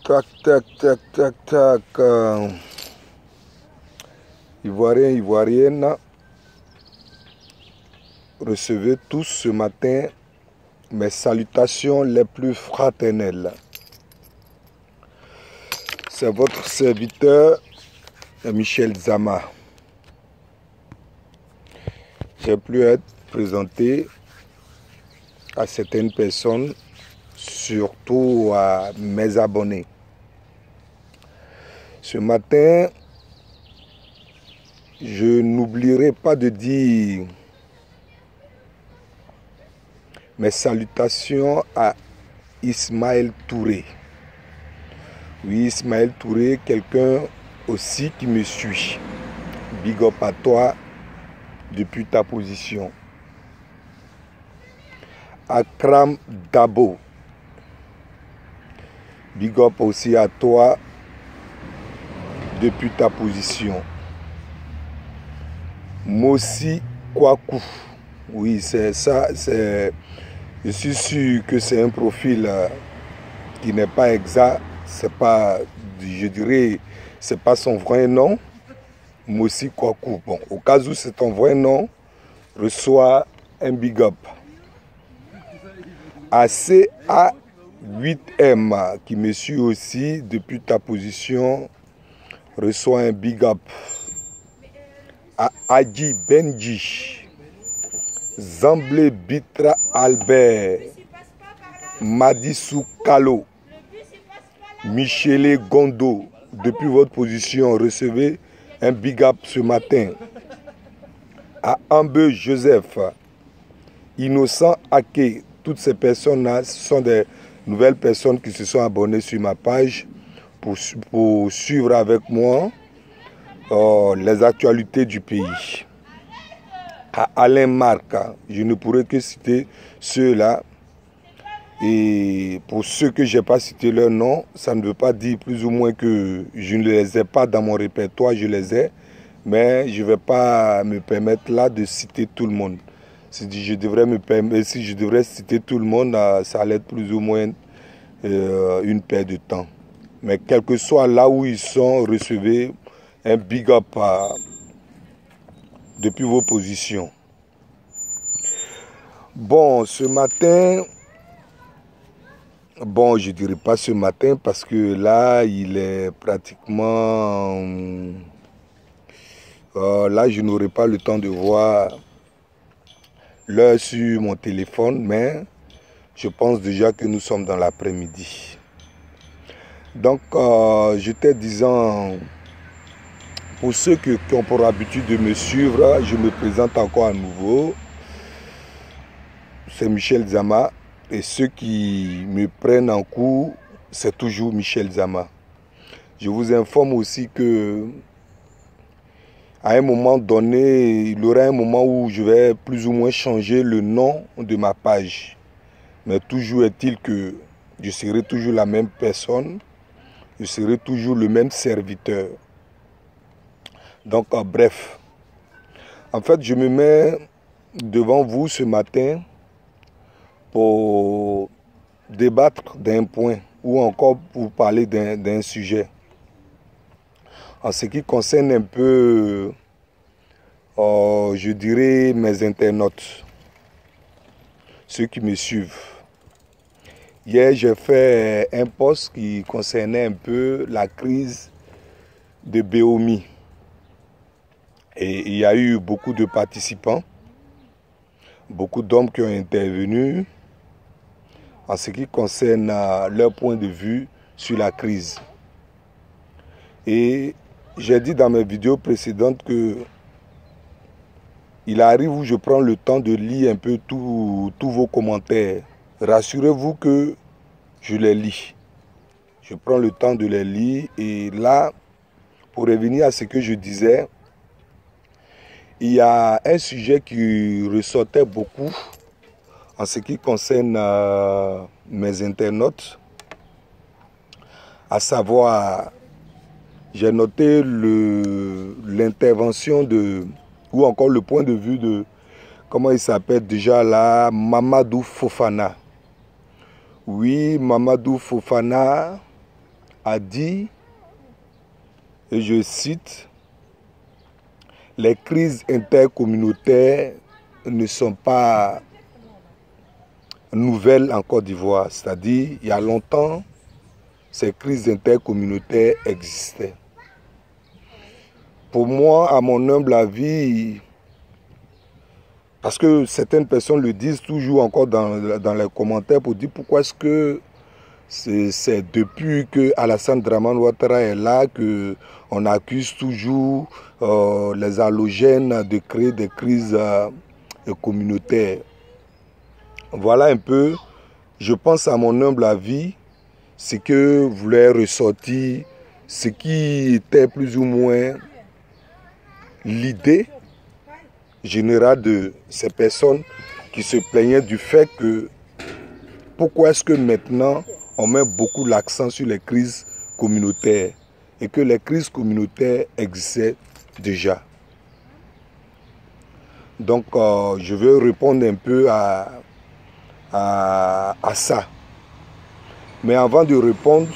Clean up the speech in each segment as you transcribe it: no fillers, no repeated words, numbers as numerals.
Tac, tac, tac, tac, tac. Ivoiriens, Ivoiriennes, recevez tous ce matin mes salutations les plus fraternelles. C'est votre serviteur, Michel Zama. J'ai pu être présenté à certaines personnes, surtout à mes abonnés. Ce matin, je n'oublierai pas de dire mes salutations à Ismaël Touré. Oui, Ismaël Touré, quelqu'un aussi qui me suit. Big up à toi depuis ta position. Akram Dabo. Big up aussi à toi depuis ta position. Mossi Kwaku. Oui, c'est ça. Je suis sûr que c'est un profil qui n'est pas exact. C'est pas, je dirais, c'est pas son vrai nom. Mossi Kwaku. Bon, au cas où c'est ton vrai nom, reçois un big up. ACA8M qui me suit aussi depuis ta position, reçoit un big up. À Adji Benji, Zamblé Bitra Albert, Madissou Kalo, Michele Gondo, depuis votre position, recevez un big up ce matin. À Ambe Joseph, Innocent Ake, toutes ces personnes-là sont des nouvelles personnes qui se sont abonnées sur ma page pour suivre avec moi les actualités du pays. À Alain Marc, je ne pourrais que citer ceux-là. Et pour ceux que je n'ai pas cité leur nom, ça ne veut pas dire plus ou moins que je ne les ai pas dans mon répertoire, je les ai. Mais je ne vais pas me permettre là de citer tout le monde. Si je devrais citer tout le monde, ça allait être plus ou moins une perte de temps. Mais quel que soit là où ils sont, recevez un big up depuis vos positions. Bon, ce matin, bon, je ne dirais pas ce matin parce que là, il est pratiquement... là, je n'aurai pas le temps de voir l'heure sur mon téléphone, mais je pense déjà que nous sommes dans l'après-midi. Donc, j'étais disant, pour ceux qui ont pour habitude de me suivre, je me présente encore à nouveau. C'est Michel Zama. Et ceux qui me prennent en cours, c'est toujours Michel Zama. Je vous informe aussi que à un moment donné, il y aura un moment où je vais plus ou moins changer le nom de ma page. Mais toujours est-il que je serai toujours la même personne, je serai toujours le même serviteur. Donc, bref. En fait, je me mets devant vous ce matin pour débattre d'un point ou encore pour parler d'un sujet. En ce qui concerne un peu, je dirais, mes internautes, ceux qui me suivent. Hier, j'ai fait un post qui concernait un peu la crise de Beomi. Et il y a eu beaucoup de participants, beaucoup d'hommes qui ont intervenu en ce qui concerne leur point de vue sur la crise. Et j'ai dit dans mes vidéos précédentes que il arrive où je prends le temps de lire un peu tous vos commentaires. Rassurez-vous que je les lis. Je prends le temps de les lire. Et là, pour revenir à ce que je disais, il y a un sujet qui ressortait beaucoup en ce qui concerne mes internautes. À savoir, j'ai noté l'intervention ou encore le point de vue de, comment il s'appelle déjà là, Mamadou Fofana. Oui, Mamadou Fofana a dit, et je cite, « Les crises intercommunautaires ne sont pas nouvelles en Côte d'Ivoire. » C'est-à-dire, il y a longtemps, ces crises intercommunautaires existaient. Pour moi, à mon humble avis, parce que certaines personnes le disent toujours encore dans les commentaires pour dire pourquoi est-ce que c'est depuis que Alassane Dramane Ouattara est là qu'on accuse toujours les halogènes de créer des crises communautaires. Voilà un peu, je pense à mon humble avis, ce que voulait ressortir, ce qui était plus ou moins l'idée générale de ces personnes qui se plaignaient du fait que pourquoi est-ce que maintenant on met beaucoup l'accent sur les crises communautaires et que les crises communautaires existaient déjà. Donc je vais répondre un peu à ça. Mais avant de répondre,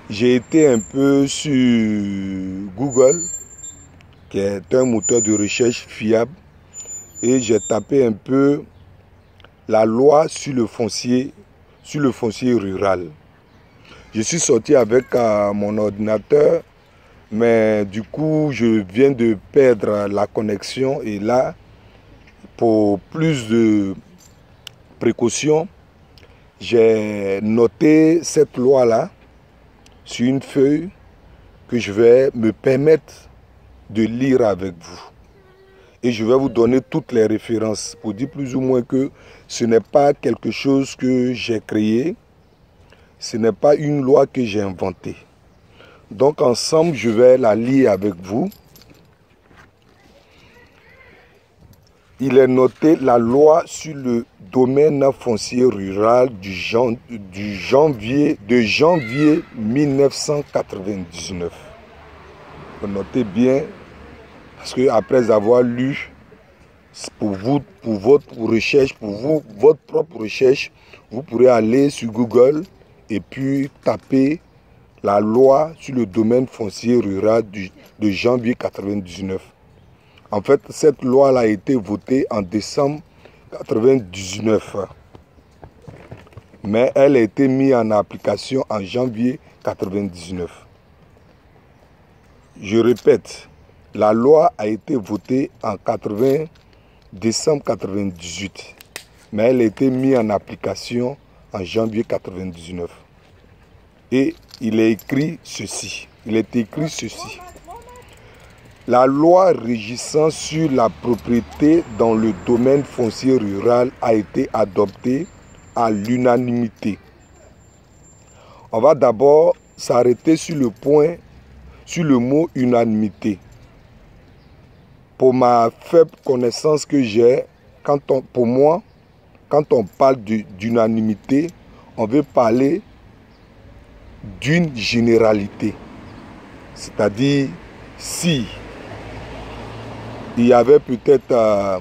j'ai été un peu sur Google, qui est un moteur de recherche fiable, et j'ai tapé un peu la loi sur le foncier rural. Je suis sorti avec mon ordinateur, mais du coup, je viens de perdre la connexion et là, pour plus de précautions, j'ai noté cette loi-là sur une feuille que je vais me permettre de lire avec vous. Et je vais vous donner toutes les références pour dire plus ou moins que ce n'est pas quelque chose que j'ai créé, ce n'est pas une loi que j'ai inventée. Donc ensemble, je vais la lire avec vous. Il est noté la loi sur le domaine foncier rural de janvier 1999. Vous notez bien, parce que après avoir lu, pour votre recherche, votre propre recherche, vous pourrez aller sur Google et puis taper la loi sur le domaine foncier rural de janvier 1999. En fait, cette loi a été votée en décembre 1999. Mais elle a été mise en application en janvier 1999. Je répète, la loi a été votée en décembre 1998. Mais elle a été mise en application en janvier 1999. Et il est écrit ceci. La loi régissant sur la propriété dans le domaine foncier rural a été adoptée à l'unanimité. On va d'abord s'arrêter sur le mot unanimité. Pour ma faible connaissance que j'ai, pour moi, quand on parle d'unanimité, on veut parler d'une généralité. C'est-à-dire, si il y avait peut-être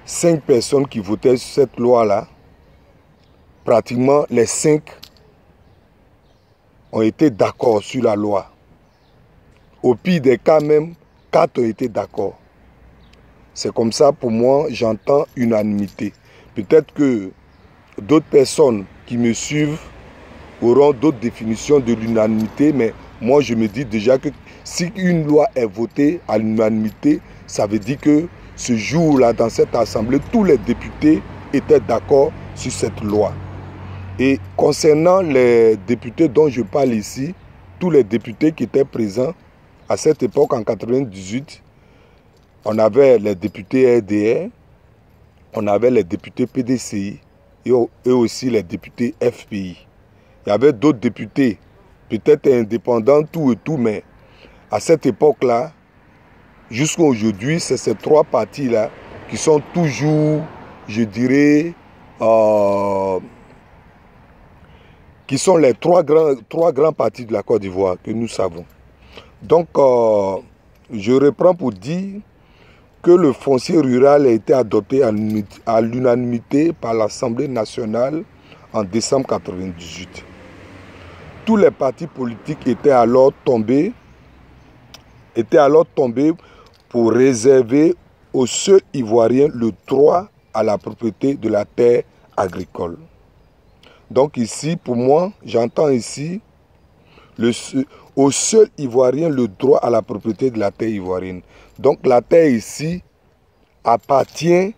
5 personnes qui votaient sur cette loi-là, pratiquement les 5 ont été d'accord sur la loi. Au pire des cas même, 4 ont été d'accord. C'est comme ça pour moi, j'entends unanimité. Peut-être que d'autres personnes qui me suivent auront d'autres définitions de l'unanimité, mais moi je me dis déjà que si une loi est votée à l'unanimité, ça veut dire que ce jour-là, dans cette assemblée, tous les députés étaient d'accord sur cette loi. Et concernant les députés dont je parle ici, tous les députés qui étaient présents à cette époque, en 1998, on avait les députés RDR, on avait les députés PDCI et aussi les députés FPI. Il y avait d'autres députés, peut-être indépendants, tout et tout, mais à cette époque-là, jusqu'à aujourd'hui, c'est ces 3 partis-là qui sont toujours, je dirais, qui sont les trois grands partis de la Côte d'Ivoire que nous savons. Donc, je reprends pour dire que le foncier rural a été adopté à l'unanimité par l'Assemblée nationale en décembre 1998. Tous les partis politiques étaient alors tombés pour réserver aux seuls Ivoiriens le droit à la propriété de la terre agricole. Donc ici, pour moi, j'entends ici aux seuls Ivoiriens le droit à la propriété de la terre ivoirienne. Donc la terre ici appartient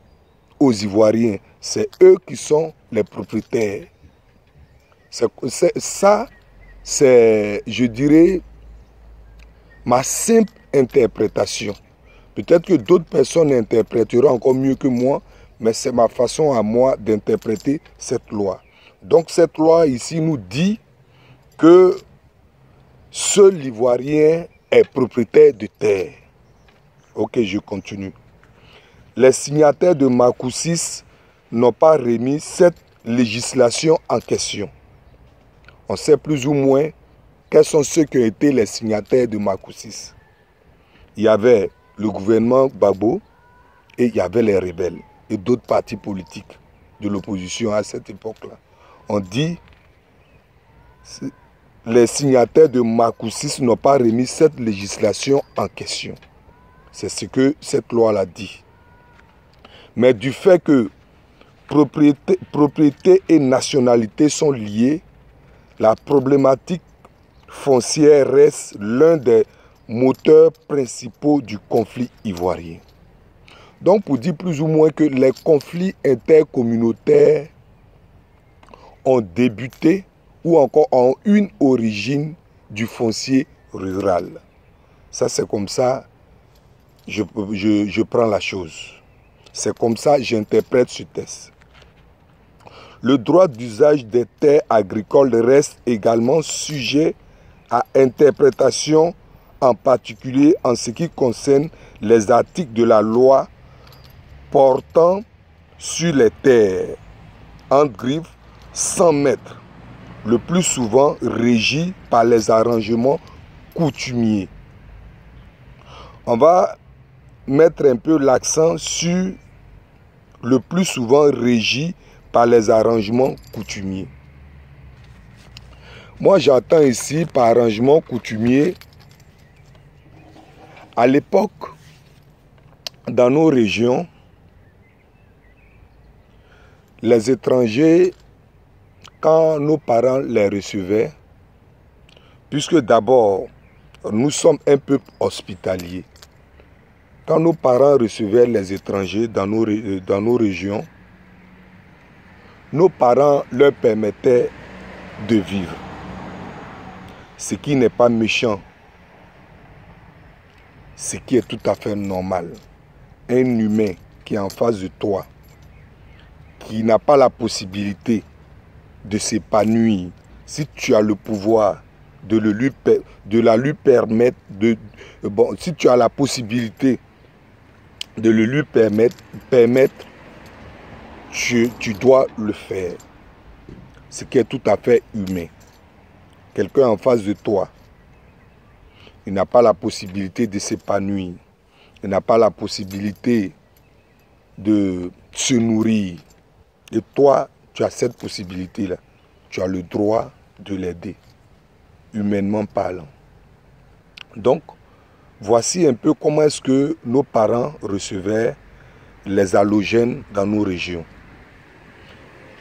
aux Ivoiriens. C'est eux qui sont les propriétaires. Ça, c'est, je dirais, ma simple interprétation. Peut-être que d'autres personnes interpréteront encore mieux que moi, mais c'est ma façon à moi d'interpréter cette loi. Donc cette loi ici nous dit que seul l'Ivoirien est propriétaire de terre. Ok, je continue. Les signataires de Macoutsis n'ont pas remis cette législation en question. On sait plus ou moins quels sont ceux qui ont été les signataires de Macoutsis. Il y avait le gouvernement Gbagbo et il y avait les rebelles et d'autres partis politiques de l'opposition à cette époque-là. On dit que les signataires de Macoutsis n'ont pas remis cette législation en question. C'est ce que cette loi-là dit. Mais du fait que propriété et nationalité sont liées, la problématique foncière reste l'un des moteurs principaux du conflit ivoirien. Donc pour dire plus ou moins que les conflits intercommunautaires ont débuté ou encore ont une origine du foncier rural. Ça c'est comme ça je prends la chose. C'est comme ça que j'interprète ce texte. Le droit d'usage des terres agricoles reste également sujet à interprétation, en particulier en ce qui concerne les articles de la loi portant sur les terres, entre griffes 100 mètres, le plus souvent régi par les arrangements coutumiers. On va mettre un peu l'accent sur le plus souvent régi par les arrangements coutumiers. Moi, j'entends ici par arrangement coutumier, à l'époque, dans nos régions, les étrangers, quand nos parents les recevaient, puisque d'abord, nous sommes un peuple hospitalier, quand nos parents recevaient les étrangers dans nos régions, nos parents leur permettaient de vivre. Ce qui n'est pas méchant, ce qui est tout à fait normal. Un humain qui est en face de toi, qui n'a pas la possibilité de s'épanouir, si tu as le pouvoir de la lui permettre, si tu as la possibilité de le lui permettre, tu dois le faire. Ce qui est tout à fait humain. Quelqu'un en face de toi, il n'a pas la possibilité de s'épanouir. Il n'a pas la possibilité de se nourrir. Et toi, tu as cette possibilité-là. Tu as le droit de l'aider, humainement parlant. Donc, voici un peu comment est-ce que nos parents recevaient les halogènes dans nos régions.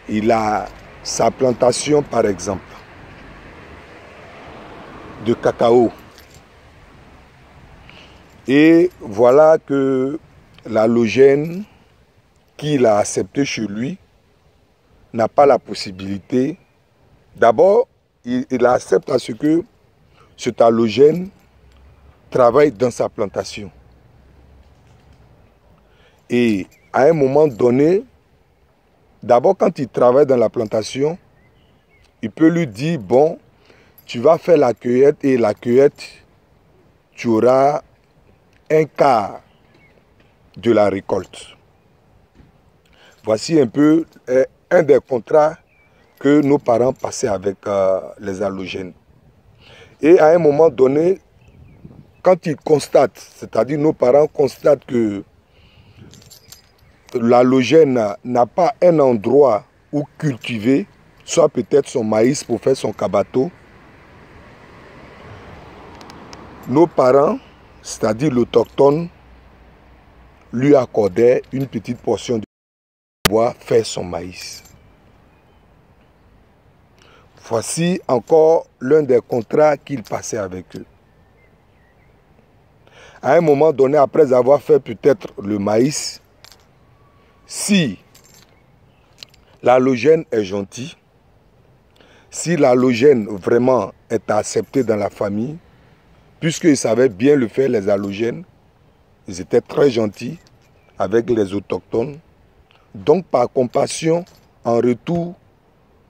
Il a sa plantation, par exemple, de cacao. Et voilà que l'halogène qu'il a accepté chez lui n'a pas la possibilité. D'abord, il accepte à ce que cet halogène travaille dans sa plantation. Et à un moment donné, d'abord quand il travaille dans la plantation, il peut lui dire, bon, tu vas faire la cueillette et la cueillette, tu auras un quart de la récolte. Voici un peu un des contrats que nos parents passaient avec les halogènes. Et à un moment donné, quand ils constatent, c'est-à-dire nos parents constatent que l'halogène n'a pas un endroit où cultiver soit peut-être son maïs pour faire son kabato. Nos parents, c'est-à-dire l'autochtone, lui accordaient une petite portion de bois pour faire son maïs. Voici encore l'un des contrats qu'il passait avec eux. À un moment donné, après avoir fait peut-être le maïs, si l'allogène est gentil, si l'allogène vraiment est accepté dans la famille, puisqu'ils savaient bien le faire, les allogènes, ils étaient très gentils avec les autochtones. Donc par compassion, en retour,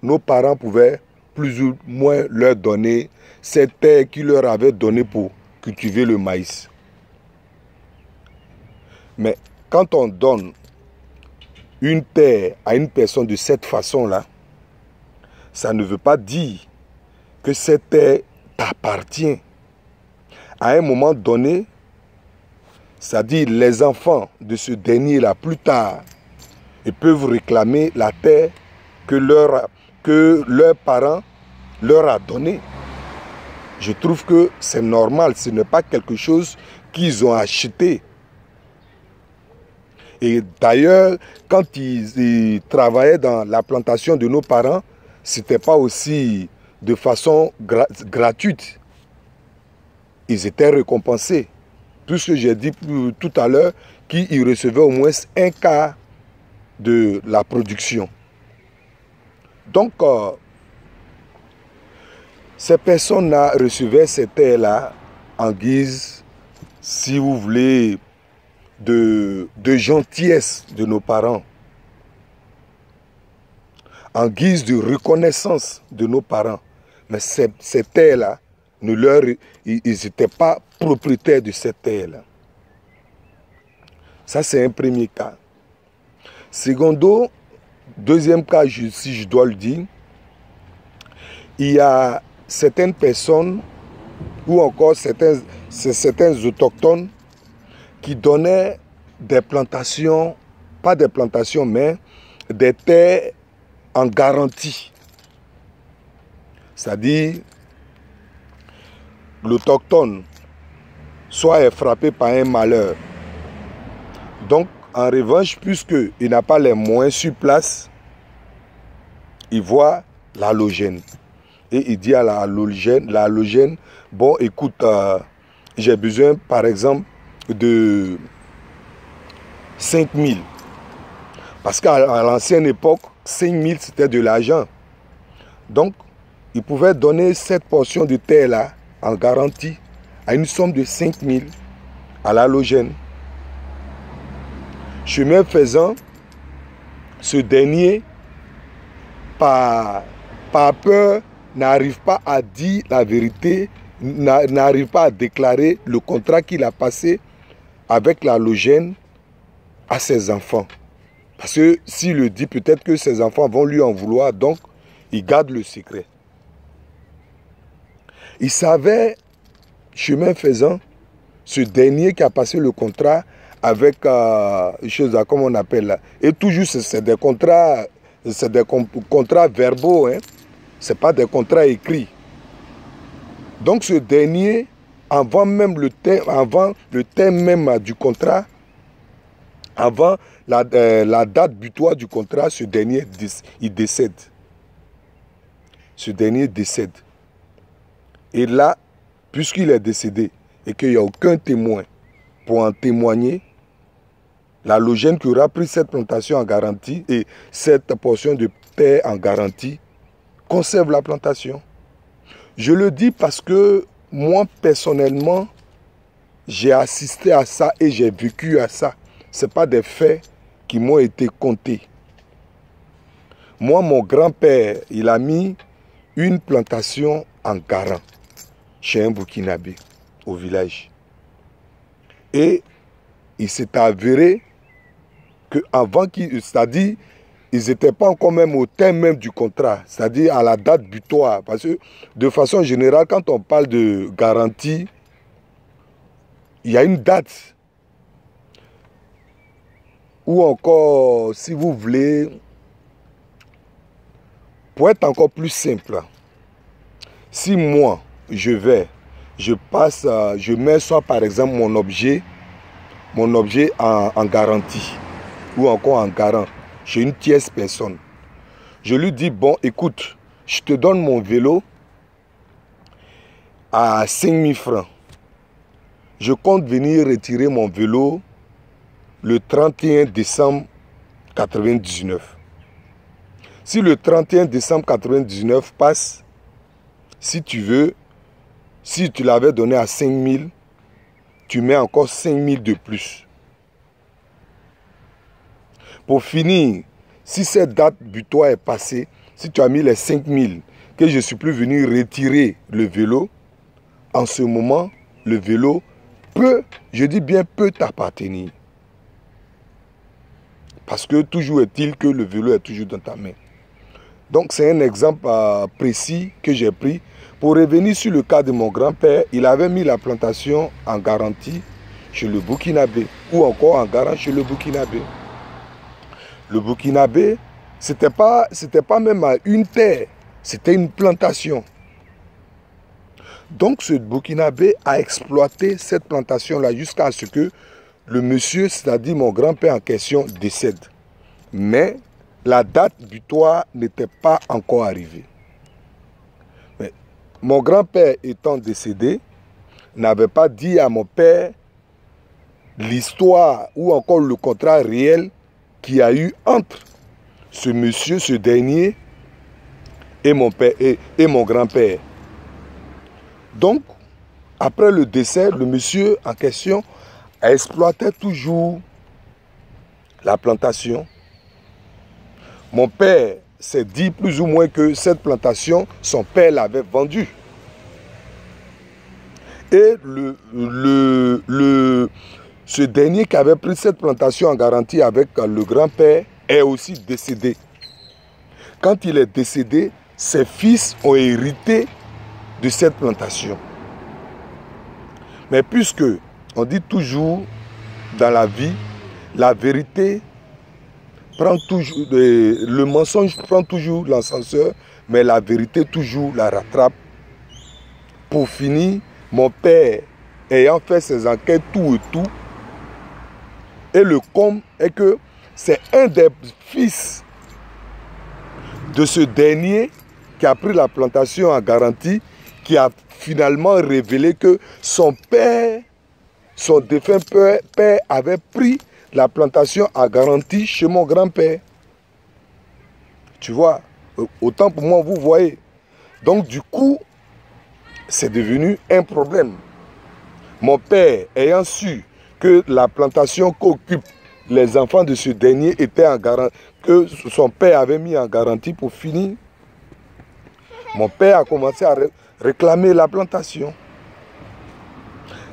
nos parents pouvaient plus ou moins leur donner cette terre qu'ils leur avaient donnée pour cultiver le maïs. Mais quand on donne une terre à une personne de cette façon-là, ça ne veut pas dire que cette terre t'appartient. À un moment donné, c'est-à-dire les enfants de ce dernier-là, plus tard, ils peuvent réclamer la terre que leurs parents leur a donnée. Je trouve que c'est normal, ce n'est pas quelque chose qu'ils ont acheté. Et d'ailleurs, quand ils travaillaient dans la plantation de nos parents, ce n'était pas aussi de façon gratuite. Ils étaient récompensés. Puisque j'ai dit tout à l'heure qu'ils recevaient au moins un quart de la production. Donc, ces personnes-là recevaient ces terres-là en guise, si vous voulez, de gentillesse de nos parents, en guise de reconnaissance de nos parents. Mais ces terres-là, ils n'étaient pas propriétaires de ces terres-là. Ça, c'est un premier cas. Secondo, deuxième cas, si je dois le dire, il y a certaines personnes ou encore certains autochtones qui donnaient des plantations, pas des plantations, mais des terres en garantie. C'est-à-dire, l'autochtone soit est frappé par un malheur. Donc, en revanche, puisqu'il n'a pas les moyens sur place, il voit l'allogène. Et il dit à l'allogène, bon, écoute, j'ai besoin, par exemple, de 5 000. Parce qu'à l'ancienne époque, 5 000, c'était de l'argent. Donc, il pouvait donner cette portion de terre-là en garantie à une somme de 5 000 à l'allogène. Chemin faisant, ce dernier, par peur, n'arrive pas à dire la vérité, n'arrive pas à déclarer le contrat qu'il a passé avec l'allogène à ses enfants. Parce que s'il le dit, peut-être que ses enfants vont lui en vouloir, donc il garde le secret. Il savait, chemin faisant, ce dernier qui a passé le contrat avec comment on appelle là. Et toujours, c'est des contrats, contrats verbaux, hein. Ce n'est pas des contrats écrits. Donc ce dernier, avant le terme même du contrat, avant la date butoir du contrat, ce dernier il décède. Ce dernier décède. Et là, puisqu'il est décédé et qu'il n'y a aucun témoin pour en témoigner, l'allogène qui aura pris cette plantation en garantie et cette portion de terre en garantie conserve la plantation. Je le dis parce que moi, personnellement, j'ai assisté à ça et j'ai vécu à ça. Ce n'est pas des faits qui m'ont été contés. Moi, mon grand-père, il a mis une plantation en garant chez un Burkinabé au village. Et il s'est avéré qu'avant c'est-à-dire, ils n'étaient pas encore même au terme même du contrat, c'est-à-dire à la date butoir. Parce que de façon générale, quand on parle de garantie, il y a une date. Ou encore, si vous voulez, Pour être encore plus simple, si moi, je mets soit par exemple mon objet en garantie ou encore en garant chez une tierce personne. Je lui dis, bon, écoute, je te donne mon vélo à 5 000 francs. Je compte venir retirer mon vélo le 31 décembre 1999. Si le 31 décembre 1999 passe, si tu veux, si tu l'avais donné à 5 000, tu mets encore 5 000 de plus. Pour finir, si cette date butoir est passée, si tu as mis les 5 000, que je ne suis plus venu retirer le vélo, en ce moment, le vélo peut, je dis bien peut t'appartenir. Parce que toujours est-il que le vélo est toujours dans ta main. Donc c'est un exemple précis que j'ai pris. Pour revenir sur le cas de mon grand-père, il avait mis la plantation en garantie chez le Burkinabé ou encore en garant chez le Burkinabé. Le Burkinabé, c'était pas même une terre, c'était une plantation. Donc ce Burkinabé a exploité cette plantation-là jusqu'à ce que le monsieur, c'est-à-dire mon grand-père en question, décède. Mais la date butoir n'était pas encore arrivée. Mais mon grand-père étant décédé, n'avait pas dit à mon père l'histoire ou encore le contrat réel qu'il y a eu entre ce monsieur, ce dernier, et mon père et mon grand-père. Donc, après le décès, le monsieur en question exploitait toujours la plantation. Mon père s'est dit plus ou moins que cette plantation, son père l'avait vendue. Et ce dernier qui avait pris cette plantation en garantie avec le grand-père est aussi décédé. Quand il est décédé, ses fils ont hérité de cette plantation. Mais puisque on dit toujours dans la vie, la vérité prend toujours, le mensonge prend toujours l'ascenseur, mais la vérité toujours la rattrape. Pour finir, mon père ayant fait ses enquêtes tout et tout, et le comble est que c'est un des fils de ce dernier qui a pris la plantation en garantie, qui a finalement révélé que son père, son défunt père avait pris la plantation en garantie chez mon grand-père. Tu vois, autant pour moi, vous voyez. Donc du coup, c'est devenu un problème. Mon père ayant su que la plantation qu'occupent les enfants de ce dernier était en garantie, que son père avait mis en garantie pour finir, mon père a commencé à réclamer la plantation.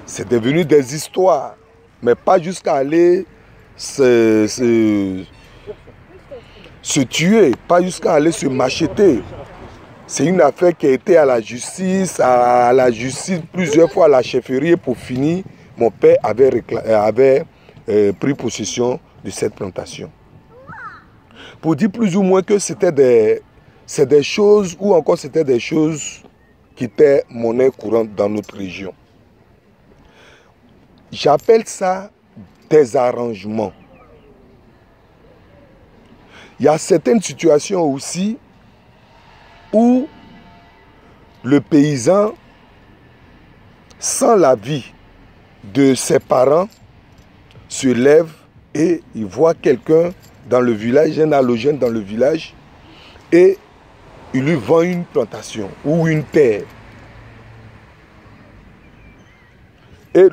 C'est devenu des histoires, mais pas jusqu'à aller se tuer, pas jusqu'à aller se macheter. C'est une affaire qui a été à la justice plusieurs fois à la chefferie. Pour finir, mon père avait pris possession de cette plantation. Pour dire plus ou moins que c'est des choses, ou encore c'était des choses qui étaient monnaie courante dans notre région. J'appelle ça des arrangements. Il y a certaines situations aussi où le paysan, sans l'avis de ses parents, se lève et il voit quelqu'un dans le village, un allogène dans le village, et il lui vend une plantation ou une terre. Et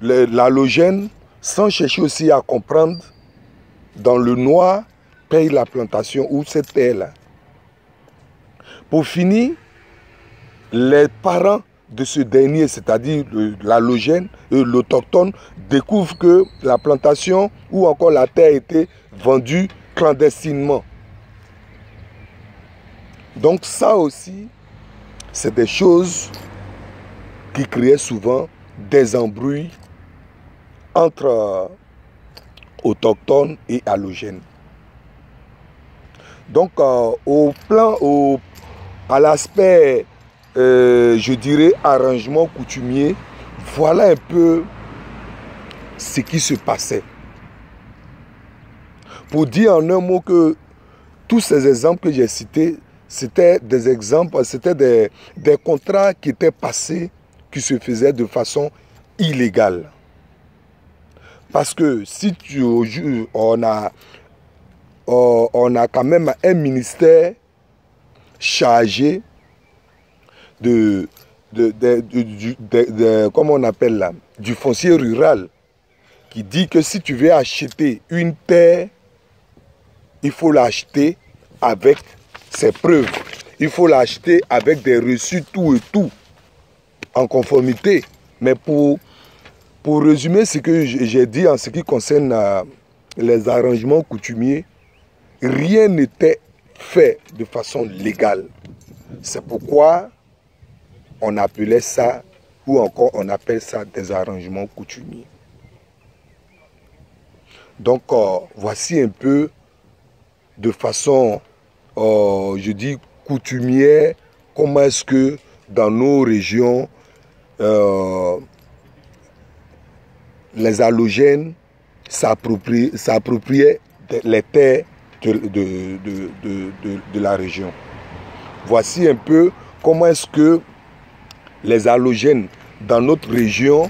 l'allogène, sans chercher aussi à comprendre, dans le noir, paye la plantation ou cette terre-là. Pour finir, les parents de ce dernier, c'est-à-dire l'allogène, l'autochtone, découvrent que la plantation ou encore la terre était vendue clandestinement. Donc ça aussi, c'est des choses qui créaient souvent des embrouilles entre autochtones et allogènes. Donc, à l'aspect, je dirais, arrangement coutumier, voilà un peu ce qui se passait. Pour dire en un mot que tous ces exemples que j'ai cités, c'était des exemples, c'était des contrats qui étaient passés, qui se faisaient de façon illégale. Parce que si on a quand même un ministère chargé comment on appelle là, du foncier rural, qui dit que si tu veux acheter une terre, il faut l'acheter avec ses preuves. Il faut l'acheter avec des reçus, tout et tout, en conformité. Mais pour résumer ce que j'ai dit en ce qui concerne les arrangements coutumiers, rien n'était fait de façon légale. C'est pourquoi on appelait ça, ou encore on appelle ça des arrangements coutumiers. Donc, voici un peu de façon, je dis, coutumière, comment est-ce que dans nos régions, les allogènes s'appropriaient les terres de la région. Voici un peu comment est-ce que les allogènes dans notre région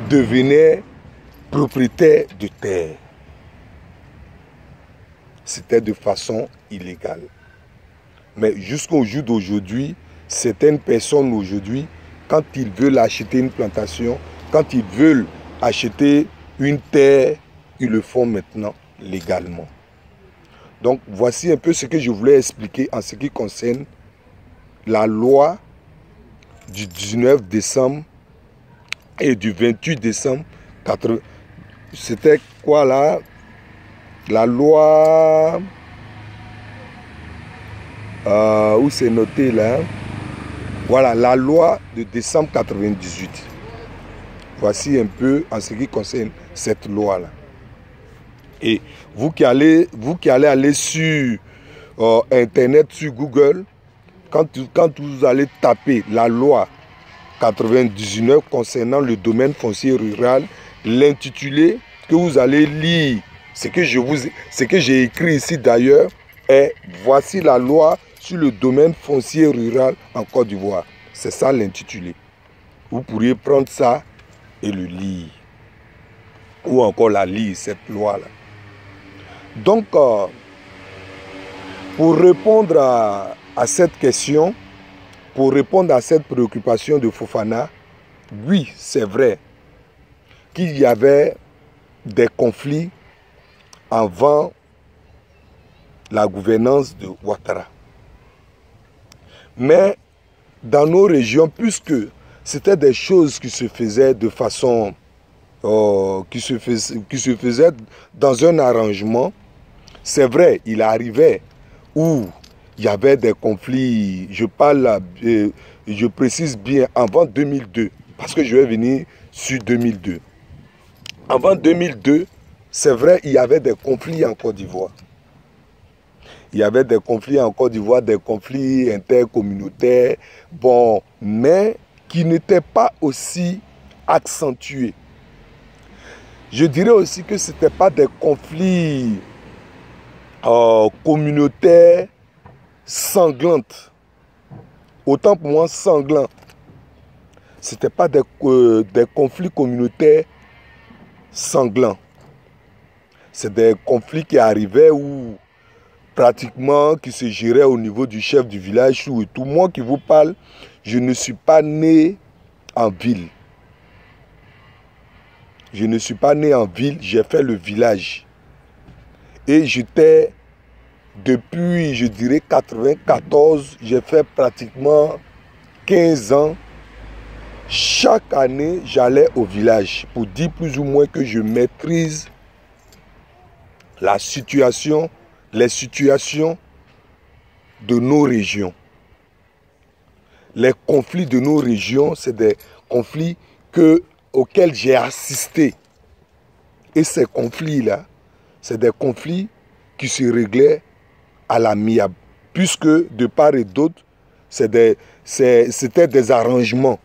devenaient propriétaires de terres. C'était de façon illégale. Mais jusqu'au jour d'aujourd'hui, certaines personnes aujourd'hui, quand ils veulent acheter une plantation, quand ils veulent acheter une terre, ils le font maintenant légalement. Donc voici un peu ce que je voulais expliquer en ce qui concerne la loi du 19 décembre et du 28 décembre 80. C'était quoi là? La loi, où c'est noté là, voilà, la loi de décembre 98. Voici un peu en ce qui concerne cette loi-là. Et vous qui allez aller sur Internet, sur Google, quand vous allez taper la loi 99 concernant le domaine foncier rural, l'intitulé que vous allez lire, ce que j'ai écrit ici d'ailleurs, est « Voici la loi sur le domaine foncier rural en Côte d'Ivoire ». C'est ça l'intitulé. Vous pourriez prendre ça et le lire. Ou encore la lire, cette loi-là. Donc, pour répondre à cette question, pour répondre à cette préoccupation de Fofana, oui, c'est vrai qu'il y avait des conflits avant la gouvernance de Ouattara. Mais dans nos régions, puisque c'était des choses qui se faisaient de façon, qui se faisaient dans un arrangement, c'est vrai, il arrivait où il y avait des conflits, je précise bien, avant 2002, parce que je vais venir sur 2002. Avant 2002, c'est vrai, il y avait des conflits en Côte d'Ivoire. Il y avait des conflits en Côte d'Ivoire, des conflits intercommunautaires, bon, mais qui n'étaient pas aussi accentués. Je dirais aussi que ce n'étaient pas des conflits communautaires sanglantes. Autant pour moi, sanglants. Ce n'étaient pas des conflits communautaires sanglants. C'est des conflits qui arrivaient où pratiquement qui se géraient au niveau du chef du village, tout et tout. Moi qui vous parle, je ne suis pas né en ville. Je ne suis pas né en ville, j'ai fait le village. Et j'étais, depuis, je dirais, 94, j'ai fait pratiquement 15 ans. Chaque année, j'allais au village pour dire plus ou moins que je maîtrise la situation, les situations de nos régions. Les conflits de nos régions, c'est des conflits auxquels j'ai assisté. Et ces conflits-là, c'est des conflits qui se réglaient à l'amiable, puisque de part et d'autre, c'était des arrangements.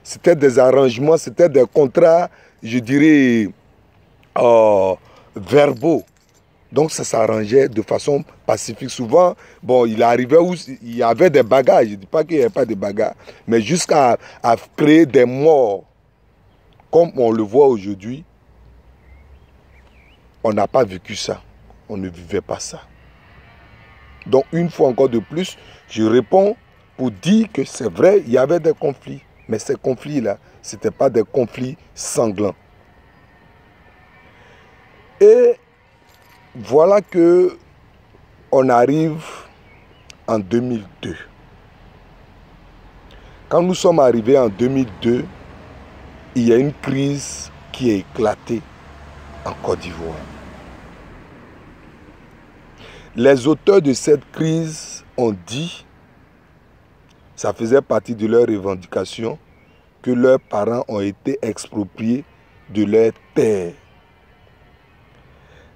C'était des arrangements, c'était des contrats, je dirais, verbaux. Donc ça s'arrangeait de façon pacifique. Souvent, bon, il arrivait où il y avait des bagarres. Je ne dis pas qu'il n'y avait pas de bagarres, mais jusqu'à créer des morts, comme on le voit aujourd'hui, on n'a pas vécu ça. On ne vivait pas ça. Donc une fois encore de plus, je réponds pour dire que c'est vrai, il y avait des conflits. Mais ces conflits-là, ce n'étaient pas des conflits sanglants. Et voilà que on arrive en 2002. Quand nous sommes arrivés en 2002, il y a une crise qui a éclaté en Côte d'Ivoire. Les auteurs de cette crise ont dit, ça faisait partie de leurs revendications, que leurs parents ont été expropriés de leurs terres.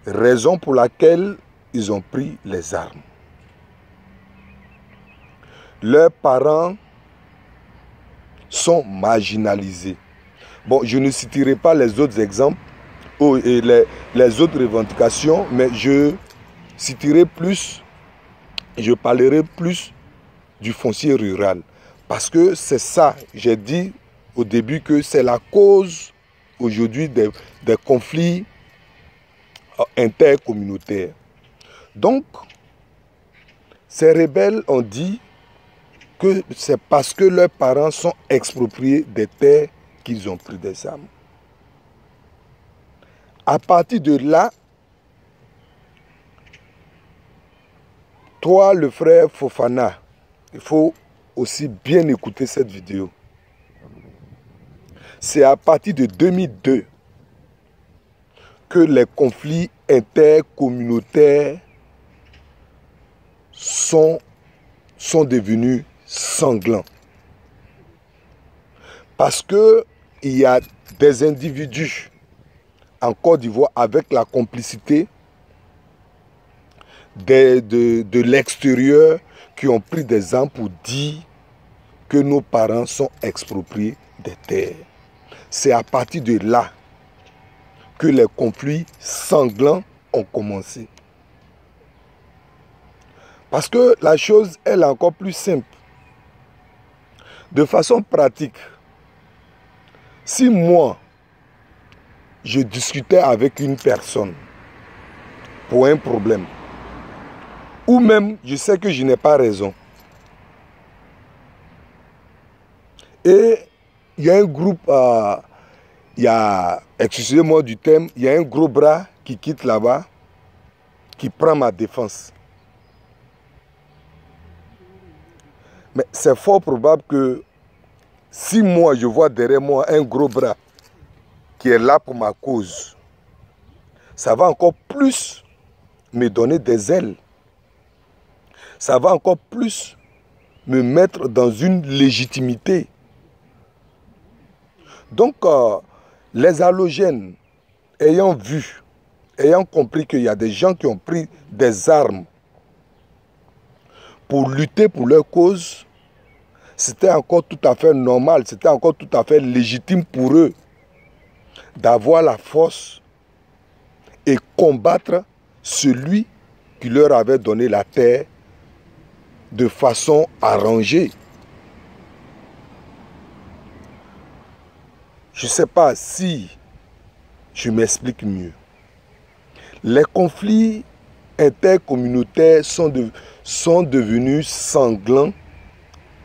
Raison pour laquelle ils ont pris les armes. Leurs parents sont marginalisés. Bon, je ne citerai pas les autres exemples et les autres revendications, mais je citerai plus, je parlerai plus du foncier rural. Parce que c'est ça, j'ai dit au début que c'est la cause aujourd'hui des conflits intercommunautaires. Donc, ces rebelles ont dit que c'est parce que leurs parents sont expropriés des terres qu'ils ont pris des armes. À partir de là, toi, le frère Fofana, il faut aussi bien écouter cette vidéo. C'est à partir de 2002 que les conflits intercommunautaires sont devenus sanglants. Parce qu'il y a des individus en Côte d'Ivoire avec la complicité de l'extérieur qui ont pris des armes pour dire que nos parents sont expropriés des terres. C'est à partir de là que les conflits sanglants ont commencé. Parce que la chose, elle est encore plus simple. De façon pratique, si moi, je discutais avec une personne pour un problème, ou même je sais que je n'ai pas raison, et il y a un groupe, excusez-moi du terme, il y a un gros bras qui quitte là-bas, qui prend ma défense. Mais c'est fort probable que si moi je vois derrière moi un gros bras qui est là pour ma cause, ça va encore plus me donner des ailes. Ça va encore plus me mettre dans une légitimité. Donc, les halogènes, ayant vu, ayant compris qu'il y a des gens qui ont pris des armes pour lutter pour leur cause, c'était encore tout à fait normal, c'était encore tout à fait légitime pour eux d'avoir la force et combattre celui qui leur avait donné la terre de façon arrangée. Je ne sais pas si je m'explique mieux. Les conflits intercommunautaires sont devenus sanglants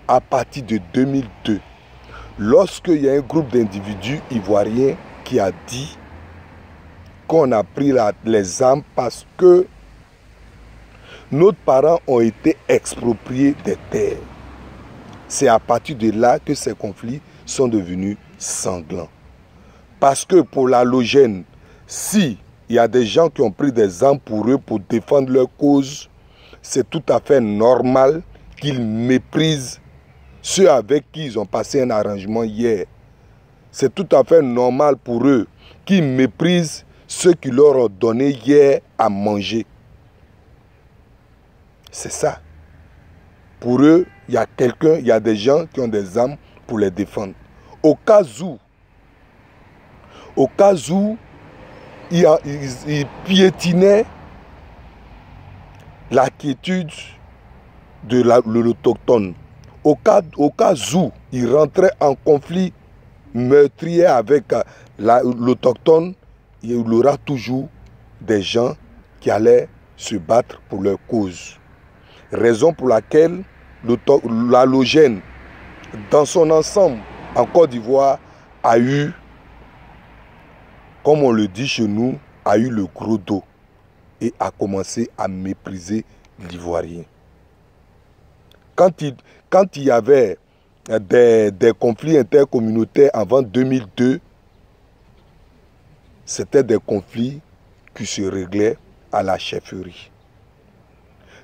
à partir de 2002, lorsqu'il y a un groupe d'individus ivoiriens qui a dit qu'on a pris les armes parce que nos parents ont été expropriés des terres. C'est à partir de là que ces conflits sont devenus sanglants. Parce que pour l'halogène, si il y a des gens qui ont pris des armes pour eux pour défendre leur cause, c'est tout à fait normal qu'ils méprisent ceux avec qui ils ont passé un arrangement hier. C'est tout à fait normal pour eux qu'ils méprisent ceux qui leur ont donné hier à manger. C'est ça. Pour eux, il y a quelqu'un, il y a des gens qui ont des armes pour les défendre. Au cas où ils piétinaient la quiétude de l'autochtone. Au cas où il rentrait en conflit meurtrier avec l'autochtone, il y aura toujours des gens qui allaient se battre pour leur cause. Raison pour laquelle l'allogène, dans son ensemble, en Côte d'Ivoire, a eu, comme on le dit chez nous, a eu le gros dos et a commencé à mépriser l'Ivoirien. Quand il y avait des conflits intercommunautaires avant 2002, c'était des conflits qui se réglaient à la chefferie.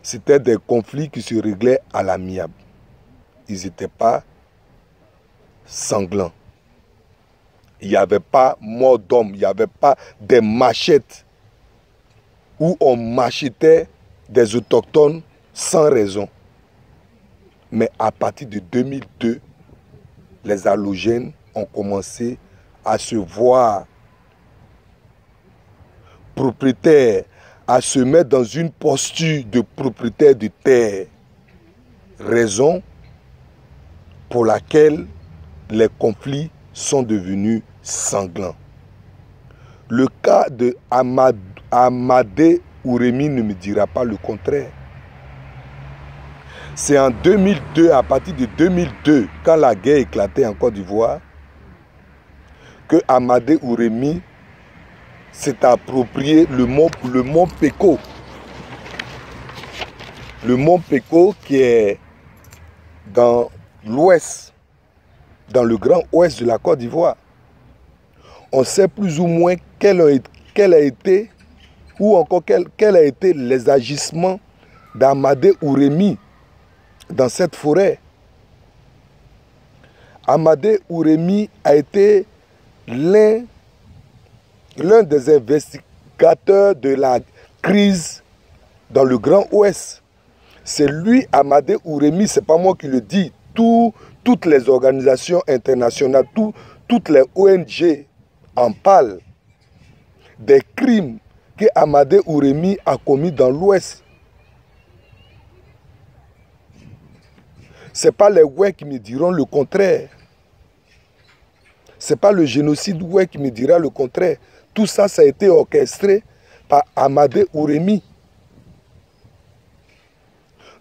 C'était des conflits qui se réglaient à l'amiable. Ils n'étaient pas sanglants. Il n'y avait pas mort d'homme, il n'y avait pas des machettes où on machetait des autochtones sans raison. Mais à partir de 2002, les allogènes ont commencé à se voir propriétaires, à se mettre dans une posture de propriétaire de terre. Raison pour laquelle les conflits sont devenus sanglants. Le cas de Amadé Ouremi ne me dira pas le contraire. C'est en 2002, à partir de 2002, quand la guerre éclatait en Côte d'Ivoire, que Amadé Ouremi s'est approprié le mont Péco. Le mont Péco qui est dans l'ouest, dans le grand ouest de la Côte d'Ivoire. On sait plus ou moins quel a été, ou encore quels a été les agissements d'Amadé Ouremi dans cette forêt. Amadé Ouremi a été l'un des investigateurs de la crise dans le Grand Ouest. C'est lui, Amadé Ouremi, c'est pas moi qui le dis. Toutes les organisations internationales, toutes les ONG en parlent des crimes que Amadé Ouremi a commis dans l'Ouest. Ce n'est pas les Ouè qui me diront le contraire. Ce n'est pas le génocide Ouè qui me dira le contraire. Tout ça, ça a été orchestré par Amadé Ouremi.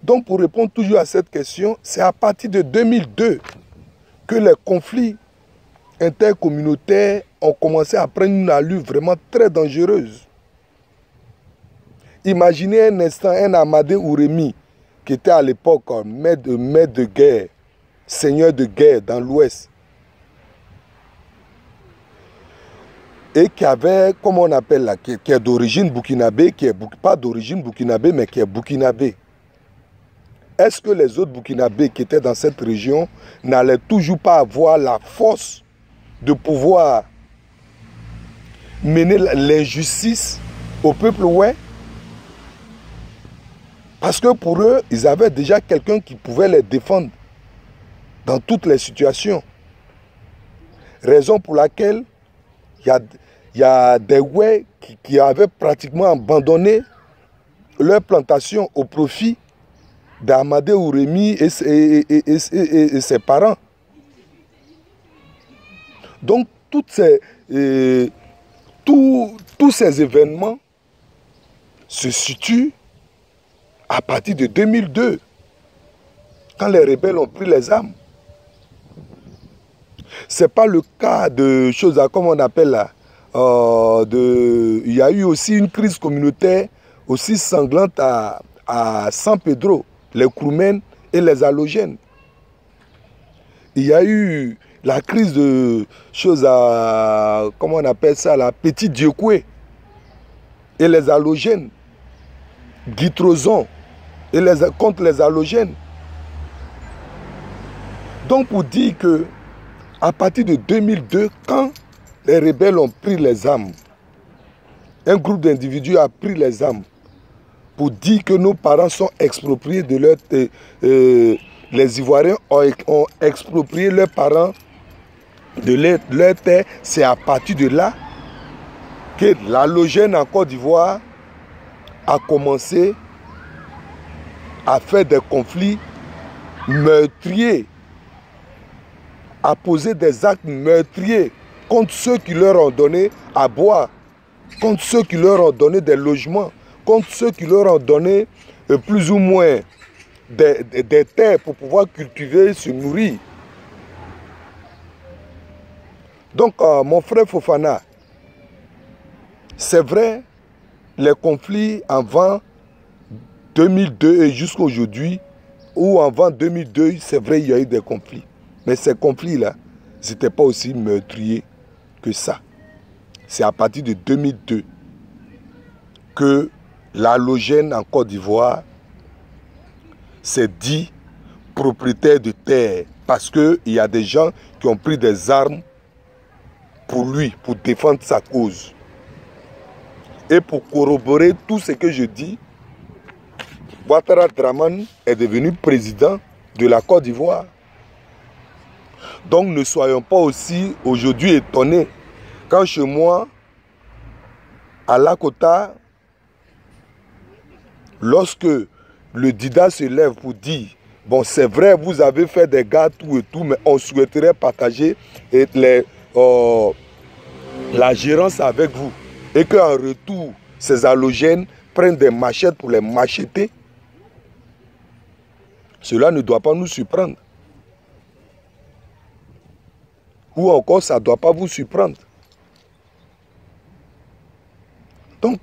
Donc, pour répondre toujours à cette question, c'est à partir de 2002 que les conflits intercommunautaires ont commencé à prendre une allure vraiment très dangereuse. Imaginez un instant un Amadé Ouremi qui était à l'époque maître de guerre, seigneur de guerre dans l'Ouest, et qui avait, comment on appelle là, qui est d'origine burkinabé, pas d'origine burkinabé, mais qui est burkinabé. Est-ce que les autres burkinabés qui étaient dans cette région n'allaient toujours pas avoir la force de pouvoir mener l'injustice au peuple ouè? Parce que pour eux, ils avaient déjà quelqu'un qui pouvait les défendre dans toutes les situations. Raison pour laquelle il y a des Ouè qui avaient pratiquement abandonné leur plantation au profit d'Amadé Ouremi et ses parents. Donc, tous ces événements se situent à partir de 2002, quand les rebelles ont pris les armes. Ce n'est pas le cas de choses, comme on appelle là. Il y a eu aussi une crise communautaire aussi sanglante à San Pedro, les Kroumènes et les Allogènes. Il y a eu la crise de choses comment on appelle ça, la Petite Diokoué et les Allogènes, Guitrozon et contre les Allogènes. Donc pour dire que à partir de 2002, quand les rebelles ont pris les armes, un groupe d'individus a pris les armes pour dire que nos parents sont expropriés de leur... les Ivoiriens ont exproprié leurs parents de leur terre. C'est à partir de là que l'halogène en Côte d'Ivoire a commencé à faire des conflits meurtriers, à poser des actes meurtriers contre ceux qui leur ont donné à boire, contre ceux qui leur ont donné des logements, contre ceux qui leur ont donné plus ou moins des terres pour pouvoir cultiver, se nourrir. Donc, mon frère Fofana, c'est vrai, les conflits avant 2002 et jusqu'à aujourd'hui, ou avant 2002, c'est vrai, il y a eu des conflits. Mais ces conflits-là, ce n'étaient pas aussi meurtriers que ça. C'est à partir de 2002 que l'halogène en Côte d'Ivoire s'est dit propriétaire de terre. Parce qu'il y a des gens qui ont pris des armes pour lui, pour défendre sa cause. Et pour corroborer tout ce que je dis, Ouattara Dramane est devenu président de la Côte d'Ivoire. Donc ne soyons pas aussi aujourd'hui étonnés quand chez moi, à Lakota, lorsque le Dida se lève pour dire, bon c'est vrai, vous avez fait des gars tout et tout, mais on souhaiterait partager la gérance avec vous. Et qu'en retour, ces halogènes prennent des machettes pour les macheter. Cela ne doit pas nous surprendre. Ou encore, ça ne doit pas vous surprendre. Donc,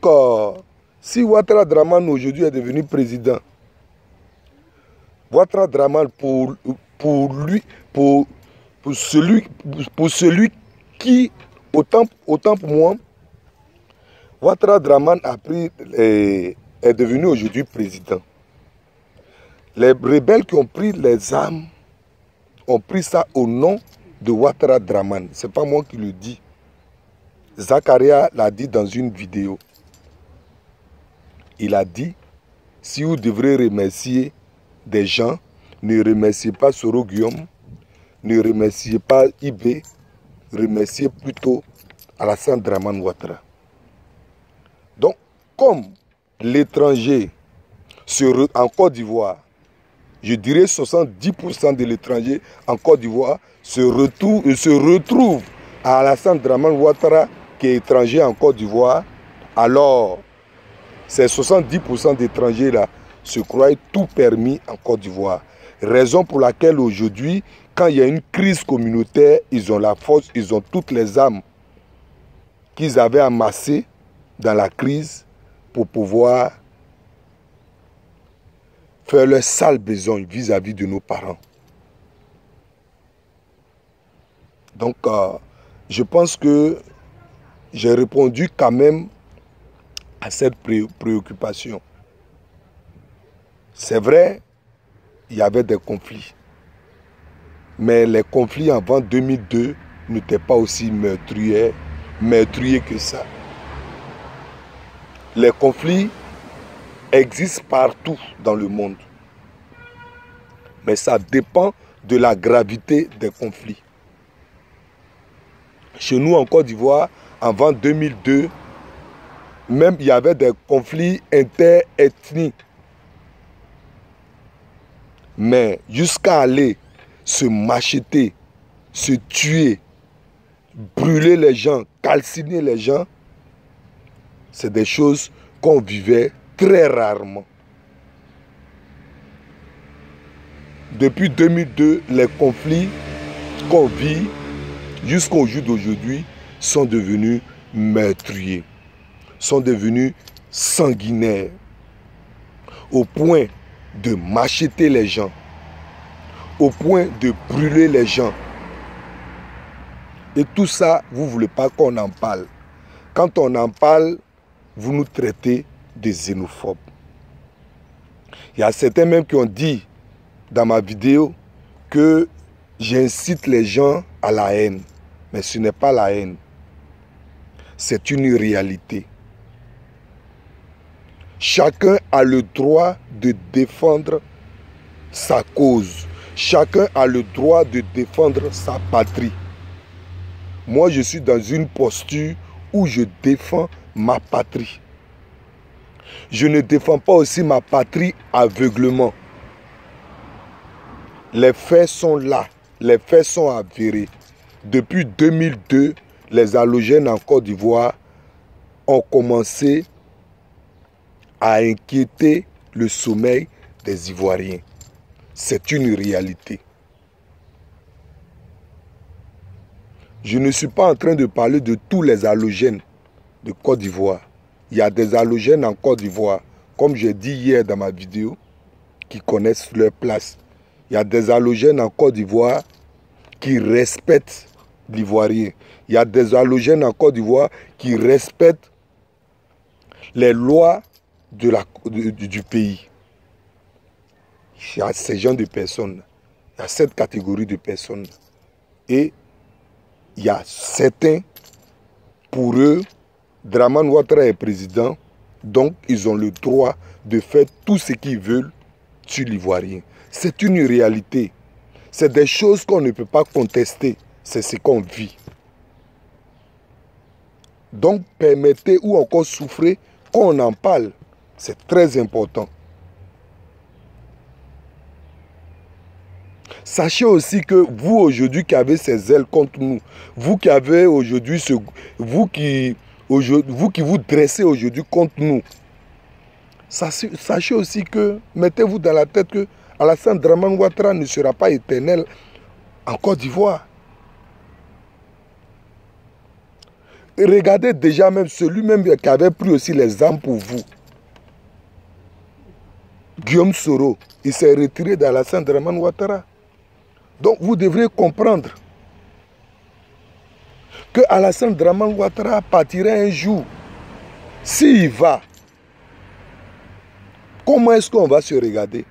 si Ouattara Dramane aujourd'hui est devenu président, Ouattara Dramane pour celui qui, autant pour moi, Ouattara Dramane est devenu aujourd'hui président. Les rebelles qui ont pris les armes ont pris ça au nom de Ouattara Dramane. Ce n'est pas moi qui le dis. Zakaria l'a dit dans une vidéo. Il a dit, si vous devrez remercier des gens, ne remerciez pas Soro Guillaume, ne remerciez pas Ibé, remerciez plutôt Alassane Dramane Ouattara. Donc, comme l'étranger en Côte d'Ivoire, je dirais 70% de l'étranger en Côte d'Ivoire se retrouve à Alassane Dramane Ouattara qui est étranger en Côte d'Ivoire, alors ces 70% d'étrangers là se croient tout permis en Côte d'Ivoire. Raison pour laquelle aujourd'hui, quand il y a une crise communautaire, ils ont la force, ils ont toutes les armes qu'ils avaient amassées dans la crise pour pouvoir faire leur sale besoin vis-à-vis de nos parents. Donc, je pense que j'ai répondu quand même à cette préoccupation. C'est vrai, il y avait des conflits. Mais les conflits avant 2002 n'étaient pas aussi meurtriers que ça. Les conflits existent partout dans le monde. Mais ça dépend de la gravité des conflits. Chez nous en Côte d'Ivoire, avant 2002, même il y avait des conflits interethniques. Mais jusqu'à aller se macheter, se tuer, brûler les gens, calciner les gens, c'est des choses qu'on vivait très rarement. Depuis 2002, les conflits qu'on vit jusqu'au jour d'aujourd'hui sont devenus meurtriers, sont devenus sanguinaires, au point de macheter les gens, au point de brûler les gens. Et tout ça, vous ne voulez pas qu'on en parle. Quand on en parle, vous nous traitez de xénophobes. Il y a certains même qui ont dit dans ma vidéo que j'incite les gens à la haine. Mais ce n'est pas la haine. C'est une réalité. Chacun a le droit de défendre sa cause. Chacun a le droit de défendre sa patrie. Moi, je suis dans une posture où je défends ma patrie. Je ne défends pas aussi ma patrie aveuglement. Les faits sont là. Les faits sont avérés. Depuis 2002, les halogènes en Côte d'Ivoire ont commencé à inquiéter le sommeil des Ivoiriens. C'est une réalité. Je ne suis pas en train de parler de tous les halogènes de Côte d'Ivoire. Il y a des halogènes en Côte d'Ivoire, comme j'ai dit hier dans ma vidéo, qui connaissent leur place. Il y a des halogènes en Côte d'Ivoire qui respectent l'Ivoirien. Il y a des halogènes en Côte d'Ivoire qui respectent les lois du pays. Il y a ces gens de personnes. Il y a cette catégorie de personnes. Et il y a certains, pour eux, Dramane Ouattara est président, donc ils ont le droit de faire tout ce qu'ils veulent sur l'Ivoirien. C'est une réalité. C'est des choses qu'on ne peut pas contester. C'est ce qu'on vit. Donc permettez ou encore souffrez qu'on en parle. C'est très important. Sachez aussi que vous aujourd'hui qui avez ces ailes contre nous, vous qui avez aujourd'hui vous qui vous dressez aujourd'hui contre nous, sachez aussi que, mettez-vous dans la tête que Alassane Dramane Ouattara ne sera pas éternel en Côte d'Ivoire. Regardez déjà même celui-même qui avait pris aussi les armes pour vous. Guillaume Soro, il s'est retiré d'Alassane Dramane Ouattara. Donc vous devrez comprendre que Alassane Dramane Ouattara partirait un jour. S'il va, comment est-ce qu'on va se regarder?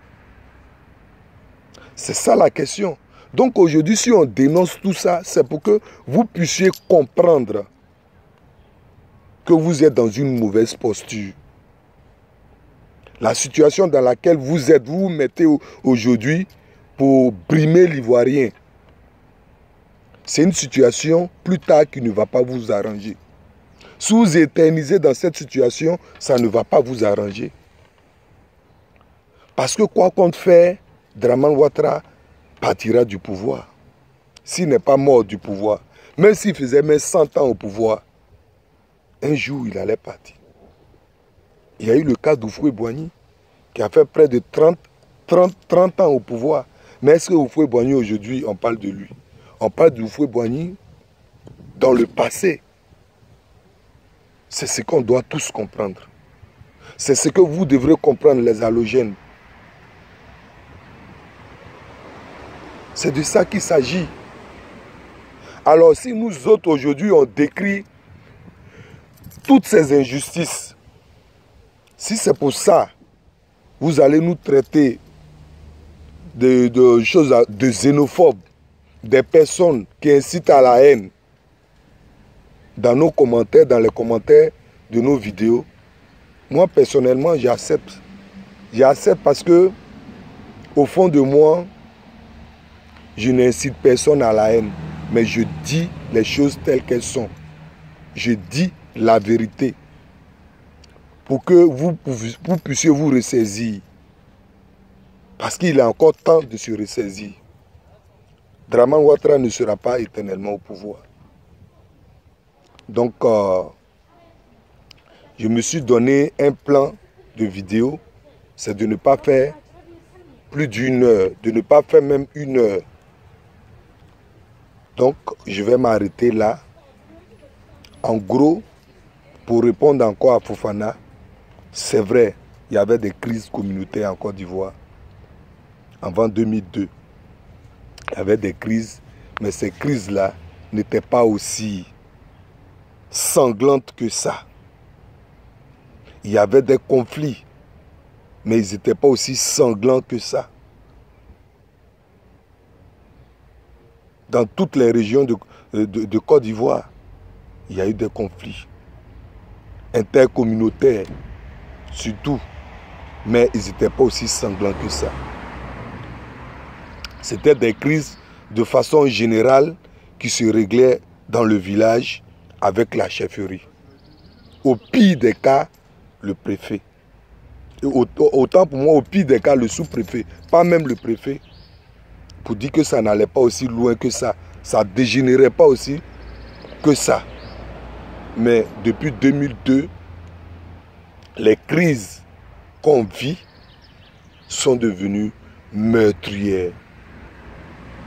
C'est ça la question. Donc aujourd'hui, si on dénonce tout ça, c'est pour que vous puissiez comprendre que vous êtes dans une mauvaise posture. La situation dans laquelle vous êtes, vous vous mettez aujourd'hui pour brimer l'Ivoirien. C'est une situation plus tard qui ne va pas vous arranger. Si vous éternisez dans cette situation, ça ne va pas vous arranger. Parce que quoi qu'on fait, Dramane Ouattara partira du pouvoir. S'il n'est pas mort du pouvoir, même s'il faisait même 100 ans au pouvoir, un jour il allait partir. Il y a eu le cas d'Houphouët-Boigny qui a fait près de 30 ans au pouvoir. Mais est-ce que Houphouët-Boigny aujourd'hui, on parle de lui? On parle d'Houphouët-Boigny dans le passé. C'est ce qu'on doit tous comprendre. C'est ce que vous devrez comprendre, les halogènes. C'est de ça qu'il s'agit. Alors si nous autres aujourd'hui on décrit toutes ces injustices, si c'est pour ça, vous allez nous traiter de choses de xénophobes, des personnes qui incitent à la haine dans nos commentaires, dans les commentaires de nos vidéos, moi personnellement j'accepte. J'accepte parce que au fond de moi, je n'incite personne à la haine, mais je dis les choses telles qu'elles sont. Je dis la vérité pour que vous puissiez vous ressaisir. Parce qu'il est encore temps de se ressaisir. Dramane Ouattara ne sera pas éternellement au pouvoir. Donc, je me suis donné un plan de vidéo, c'est de ne pas faire plus d'une heure, de ne pas faire même une heure. Donc, je vais m'arrêter là. En gros, pour répondre encore à Fofana, c'est vrai, il y avait des crises communautaires en Côte d'Ivoire. Avant 2002, il y avait des crises, mais ces crises-là n'étaient pas aussi sanglantes que ça. Il y avait des conflits, mais ils n'étaient pas aussi sanglants que ça. Dans toutes les régions de Côte d'Ivoire, il y a eu des conflits intercommunautaires. surtout. Mais ils n'étaient pas aussi sanglants que ça. C'était des crises de façon générale qui se réglaient dans le village avec la chefferie. Au pire des cas, le préfet. Et autant pour moi, au pire des cas, le sous-préfet, pas même le préfet, pour dire que ça n'allait pas aussi loin que ça ne dégénérait pas aussi que ça. Mais depuis 2002, les crises qu'on vit sont devenues meurtrières.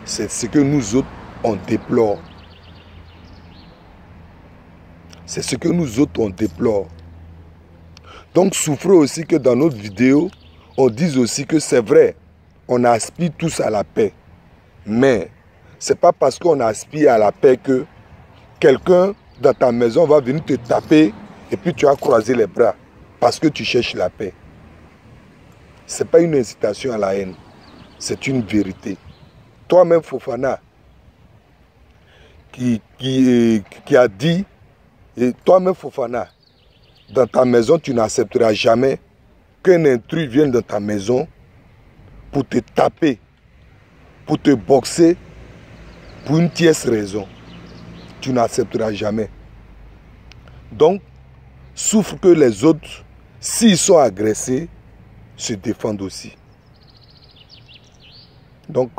C'est ce que nous autres, on déplore. C'est ce que nous autres, on déplore. Donc, souffrez aussi que dans notre vidéo, on dise aussi que c'est vrai, on aspire tous à la paix. Mais, ce n'est pas parce qu'on aspire à la paix que quelqu'un dans ta maison va venir te taper et puis tu vas croiser les bras parce que tu cherches la paix. Ce n'est pas une incitation à la haine, c'est une vérité. Toi-même, Fofana, qui a dit, et toi-même, Fofana, dans ta maison, tu n'accepteras jamais qu'un intrus vienne dans ta maison pour te taper, pour te boxer, pour une tierce raison. Tu n'accepteras jamais. Donc, souffre que les autres, s'ils sont agressés, se défendent aussi. Donc,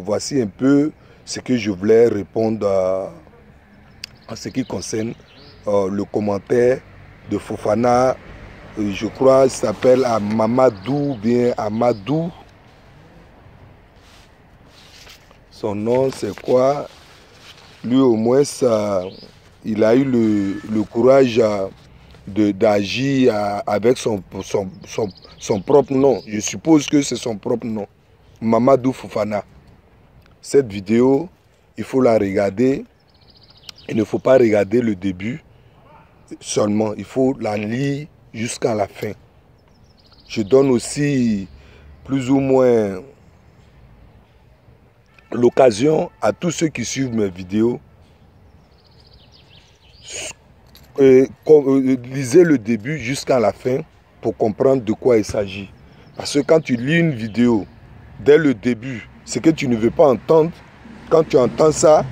voici un peu ce que je voulais répondre en ce qui concerne le commentaire de Fofana. Je crois qu'il s'appelle Mamadou, bien Amadou. Son nom, c'est quoi? Lui, au moins, il a eu le courage d'agir avec son propre nom. Je suppose que c'est son propre nom. Mamadou Fofana. Cette vidéo, il faut la regarder. Il ne faut pas regarder le début seulement. Il faut la lire jusqu'à la fin. Je donne aussi plus ou moins l'occasion à tous ceux qui suivent mes vidéos. Lisez le début jusqu'à la fin pour comprendre de quoi il s'agit. Parce que quand tu lis une vidéo, dès le début, ce que tu ne veux pas entendre, quand tu entends ça,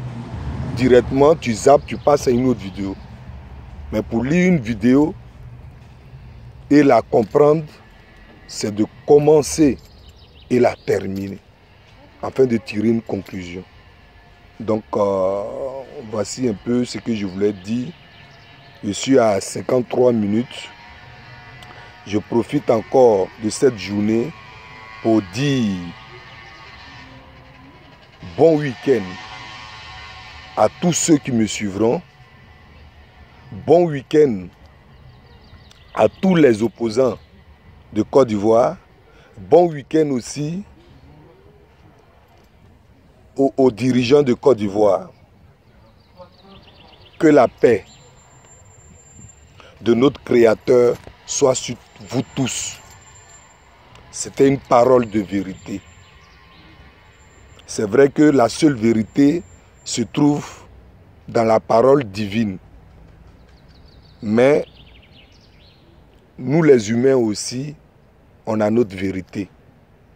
directement, tu zappes, tu passes à une autre vidéo. Mais pour lire une vidéo et la comprendre, c'est de commencer et la terminer, afin de tirer une conclusion. Donc, voici un peu ce que je voulais dire. Je suis à 53 minutes. Je profite encore de cette journée pour dire bon week-end à tous ceux qui me suivront. Bon week-end à tous les opposants de Côte d'Ivoire. Bon week-end aussi aux dirigeants de Côte d'Ivoire. Que la paix de notre Créateur soit sur vous tous. C'était une parole de vérité. C'est vrai que la seule vérité se trouve dans la parole divine. Mais nous les humains aussi, on a notre vérité,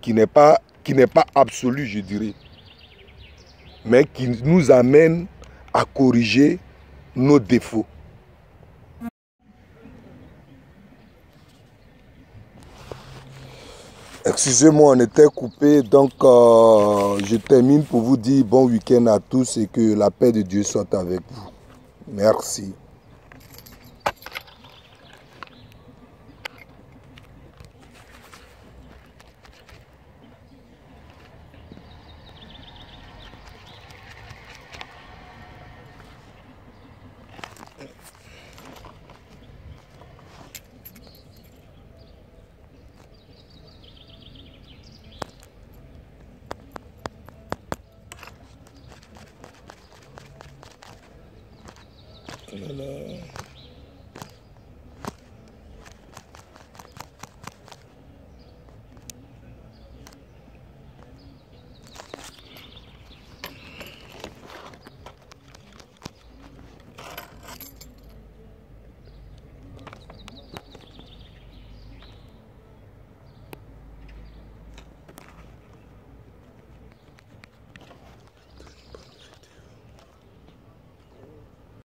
qui n'est pas absolue, je dirais, mais qui nous amène à corriger nos défauts. Excusez-moi, on était coupé, donc je termine pour vous dire bon week-end à tous et que la paix de Dieu soit avec vous. Merci. Voilà.